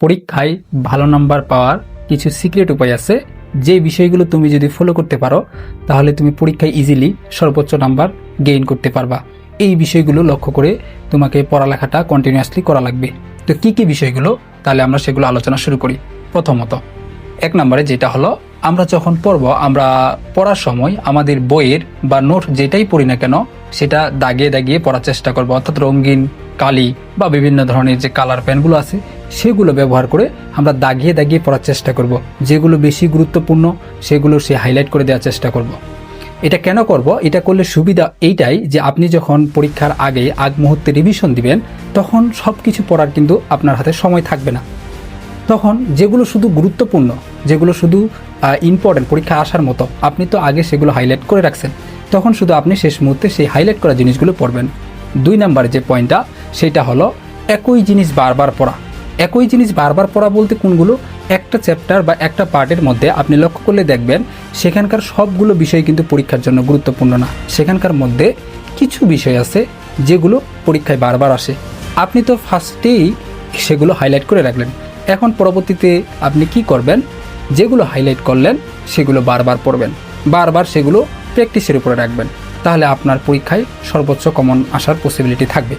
পরীক্ষায় ভালো নাম্বার পাওয়ার কিছু সিক্রেট উপায় আছে, যে বিষয়গুলো তুমি যদি ফলো করতে পারো তাহলে তুমি পরীক্ষায় ইজিলি সর্বোচ্চ নাম্বার গেইন করতে পারবা। এই বিষয়গুলো লক্ষ্য করে তোমাকে পড়ালেখাটা কন্টিনিউয়াসলি করা লাগবে। তো কি কি বিষয়গুলো, তাহলে আমরা সেগুলো আলোচনা শুরু করি। প্রথমত 1 নম্বরে যেটা হলো, আমরা যখন পড়বো, আমরা পড়ার সময় আমাদের বইয়ের বা নোট যেটাই পড়ি না কেন সেটা দাগিয়ে দাগিয়ে পড়ার চেষ্টা করবো। অর্থাৎ রঙিন কালি বা বিভিন্ন ধরনের যে কালার পেনগুলো আছে সেগুলো ব্যবহার করে আমরা দাগিয়ে দাগিয়ে পড়ার চেষ্টা করব। যেগুলো বেশি গুরুত্বপূর্ণ সেগুলো সে হাইলাইট করে দেওয়ার চেষ্টা করব। এটা কেন করব? এটা করলে সুবিধা এইটাই যে আপনি যখন পরীক্ষার আগ মুহূর্তে রিভিশন দিবেন তখন সব কিছু পড়ার কিন্তু আপনার হাতে সময় থাকবে না। তখন যেগুলো শুধু গুরুত্বপূর্ণ, যেগুলো শুধু ইম্পর্টেন্ট পরীক্ষা আসার মতো, আপনি তো আগে সেগুলো হাইলাইট করে রাখছেন, তখন শুধু আপনি শেষ মুহূর্তে সেই হাইলাইট করা জিনিসগুলো পড়বেন। 2 নম্বরে যে পয়েন্টটা সেটা হলো একই জিনিস বারবার পড়া। একই জিনিস বারবার পড়া বলতে কোনগুলো? একটা চ্যাপ্টার বা একটা পার্টের মধ্যে আপনি লক্ষ্য করলে দেখবেন সেখানকার সবগুলো বিষয় কিন্তু পরীক্ষার জন্য গুরুত্বপূর্ণ না। সেখানকার মধ্যে কিছু বিষয় আছে যেগুলো পরীক্ষায় বারবার আসে। আপনি তো ফার্স্টেই সেগুলো হাইলাইট করে রাখলেন, এখন পরবর্তীতে আপনি কি করবেন? যেগুলো হাইলাইট করলেন সেগুলো বারবার পড়বেন, বারবার সেগুলো প্র্যাকটিসের উপরে রাখবেন, তাহলে আপনার পরীক্ষায় সর্বোচ্চ কমন আসার পসিবিলিটি থাকবে।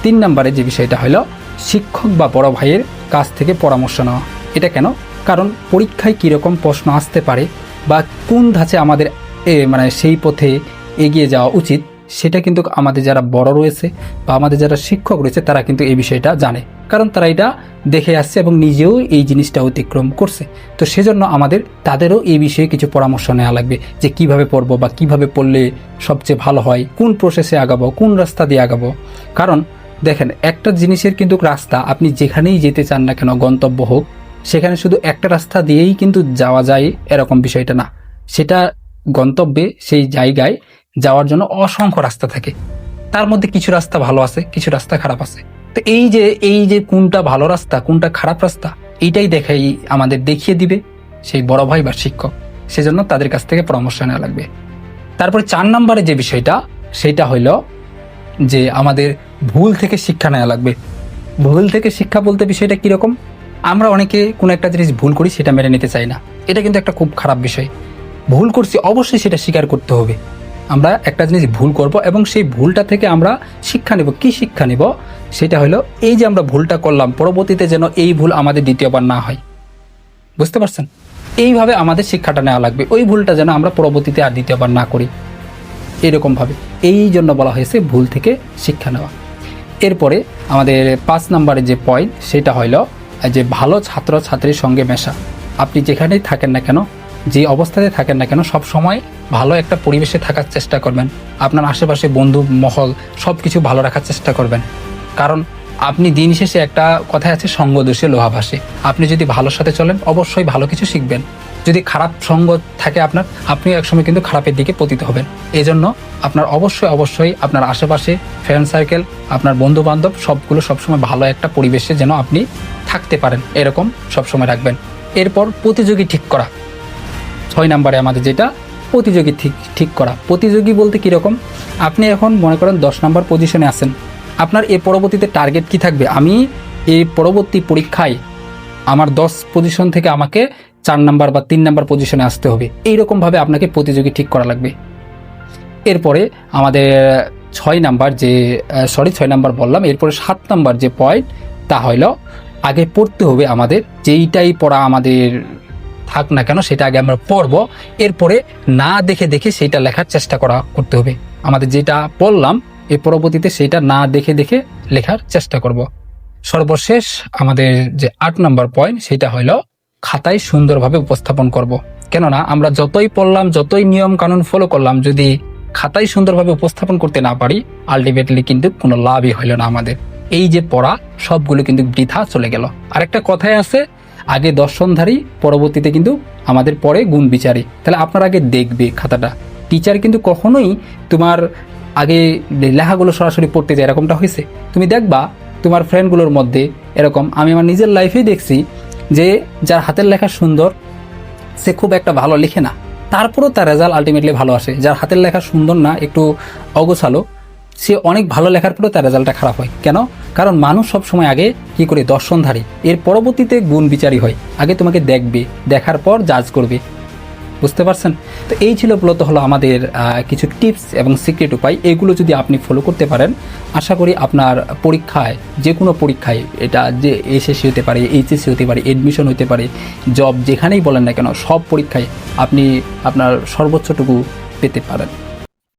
3 নম্বরে যে বিষয়টা হলো শিক্ষক বা বড় ভাইয়ের কাছ থেকে পরামর্শ নেওয়া। এটা কেন? কারণ পরীক্ষায় কীরকম প্রশ্ন আসতে পারে বা কোন ধাঁচে আমাদের সেই পথে এগিয়ে যাওয়া উচিত সেটা কিন্তু আমাদের যারা বড় রয়েছে বা আমাদের যারা শিক্ষক রয়েছে তারা কিন্তু এই বিষয়টা জানে, কারণ তারা এটা দেখে আসছে এবং নিজেও এই জিনিসটা অতিক্রম করছে। তো সেজন্য তাদেরও এই বিষয়ে কিছু পরামর্শ নেওয়া লাগবে যে কিভাবে পড়বো বা কিভাবে পড়লে সবচেয়ে ভালো হয়, কোন প্রসেসে আগাবো, কোন রাস্তা দিয়ে আগাবো। কারণ দেখেন, একটা জিনিসের কিন্তু রাস্তা আপনি যেখানেই যেতে চান না কেন, গন্তব্য হোক, সেখানে শুধু একটা রাস্তা দিয়েই কিন্তু যাওয়া যায় এরকম বিষয়টা না। সেটা গন্তব্যে সেই জায়গায় যাওয়ার জন্য অসংখ্য রাস্তা থাকে, তার মধ্যে কিছু রাস্তা ভালো আছে, কিছু রাস্তা খারাপ আছে। তো এই যে কোনটা ভালো রাস্তা কোনটা খারাপ রাস্তা এইটাই আমাদের দেখিয়ে দিবে সেই বড় ভাই বা শিক্ষক। সেজন্য তাদের কাছ থেকে পরামর্শ নেওয়া লাগবে। তারপরে 4 নম্বরে যে বিষয়টা সেটা হইল যে আমাদের ভুল থেকে শিক্ষা নেওয়া লাগবে। ভুল থেকে শিক্ষা বলতে বিষয়টা কিরকম? আমরা অনেকে কোনো একটা জিনিস ভুল করি, সেটা মেনে নিতে চাই না। এটা কিন্তু একটা খুব খারাপ বিষয়। ভুল করছি অবশ্যই সেটা স্বীকার করতে হবে। আমরা একটা জিনিস ভুল করব এবং সেই ভুলটা থেকে আমরা শিক্ষা নেব। কি শিক্ষা নেব? সেটা হলো এই যে আমরা ভুলটা করলাম, পরবর্তীতে যেন এই ভুল আমাদের দ্বিতীয়বার না হয়। বুঝতে পারছেন? এইভাবে আমাদের শিক্ষাটা নেওয়া লাগবে, ওই ভুলটা যেন আমরা পরবর্তীতে আর দ্বিতীয়বার না করি, এরকমভাবে। এই জন্য বলা হয়েছে ভুল থেকে শিক্ষা নেওয়া। এরপরে আমাদের 5 নম্বরের যে পয়েন্ট সেটা হইল যে ভালো ছাত্র ছাত্রীর সঙ্গে মেশা। আপনি যেখানেই থাকেন না কেন, যে অবস্থাতে থাকেন না কেন, সব সময় ভালো একটা পরিবেশে থাকার চেষ্টা করবেন। আপনার আশেপাশে বন্ধু মহল সব কিছু ভালো রাখার চেষ্টা করবেন। কারণ আপনি দিন শেষে একটা কথাই আছে, সঙ্গ দোষে লোহা ভাসে। আপনি যদি ভালোর সাথে চলেন অবশ্যই ভালো কিছু শিখবেন। যদি খারাপ সঙ্গ থাকে আপনিও একসময় কিন্তু খারাপের দিকে পতিত হবেন। এই জন্য আপনার অবশ্যই আপনার আশেপাশে ফ্রেন্ড সার্কেল, আপনার বন্ধু বান্ধব সবগুলো সবসময় ভালো একটা পরিবেশে যেন আপনি থাকতে পারেন, এরকম সবসময় রাখবেন। এরপর প্রতিযোগী ঠিক করা। 6 নম্বরে আমাদের যেটা প্রতিযোগী ঠিক করা। প্রতিযোগী বলতে কীরকম? আপনি এখন মনে করেন 10 নম্বর পজিশনে আছেন, আপনার এর পরবর্তীতে টার্গেট কি থাকবে? আমি এই পরবর্তী পরীক্ষায় আমার 10 পজিশন থেকে আমাকে 4 নম্বর বা 3 নম্বর পজিশনে আসতে হবে। এইরকমভাবে আপনাকে প্রতিযোগী ঠিক করা লাগবে। এরপরে আমাদের 6 নম্বর বললাম। এরপরে 7 নম্বর যে পয়েন্ট তা হইল আগে পড়তে হবে আমাদের। যেইটাই পড়া আমাদের থাক না কেন সেটা আগে আমরা পড়বো, এরপরে না দেখে দেখে সেইটা লেখার চেষ্টা করতে হবে। আমাদের যেটা পড়লাম এর পরবর্তীতে সেটা না দেখে দেখে লেখার চেষ্টা করব। সর্বশেষ আমাদের যে 8 নম্বর পয়েন্ট সেটা হইল খাতায় সুন্দরভাবে উপস্থাপন করব। কেননা আমরা যতই পড়লাম, যতই নিয়ম কানুন ফলো করলাম, যদি খাতায় সুন্দরভাবে উপস্থাপন করতে না পারি আলটিমেটলি কিন্তু কোনো লাভই হইল না আমাদের। এই যে পড়া সবগুলো কিন্তু বৃথা চলে গেল। আরেকটা কথাই আছে, আগে দর্শনধারী পরবর্তীতে কিন্তু আমাদের পরে গুণ বিচারী। তাহলে আপনার আগে দেখবে খাতাটা। টিচার কিন্তু কখনোই তোমার আগে লেখাগুলো সরাসরি পড়তে যায়, এরকমটা হয়েছে? তুমি দেখবা তোমার ফ্রেন্ডগুলোর মধ্যে এরকম, আমি আমার নিজের লাইফেই দেখছি যে যার হাতের লেখা সুন্দর সে খুব একটা ভালো লিখে না, তারপরেও তার রেজাল্ট আলটিমেটলি ভালো আসে। যার হাতের লেখা সুন্দর না, একটু অগোছালো, সে অনেক ভালো লেখার পরেও তার রেজাল্টটা খারাপ হয়। কেন? কারণ মানুষ সব সময় আগে কি করে দর্শনধারী, এর পরবর্তীতে গুণ বিচারী হয়। আগে তোমাকে দেখবে, দেখার পর জাজ করবে। বুঝতে পারছেন? তো এই ছিল মূলত হলো আমাদের কিছু টিপস এবং সিক্রেট উপায়। এগুলো যদি আপনি ফলো করতে পারেন, আশা করি আপনার পরীক্ষায়, যে কোনো পরীক্ষায়, এটা যে এসএসসি হতে পারে, এইচএসসি হতে পারে, এডমিশন হতে পারে, জব যেখানেই বলেন না কেন, সব পরীক্ষায় আপনি আপনার সর্বোচ্চটুকু পেতে পারেন।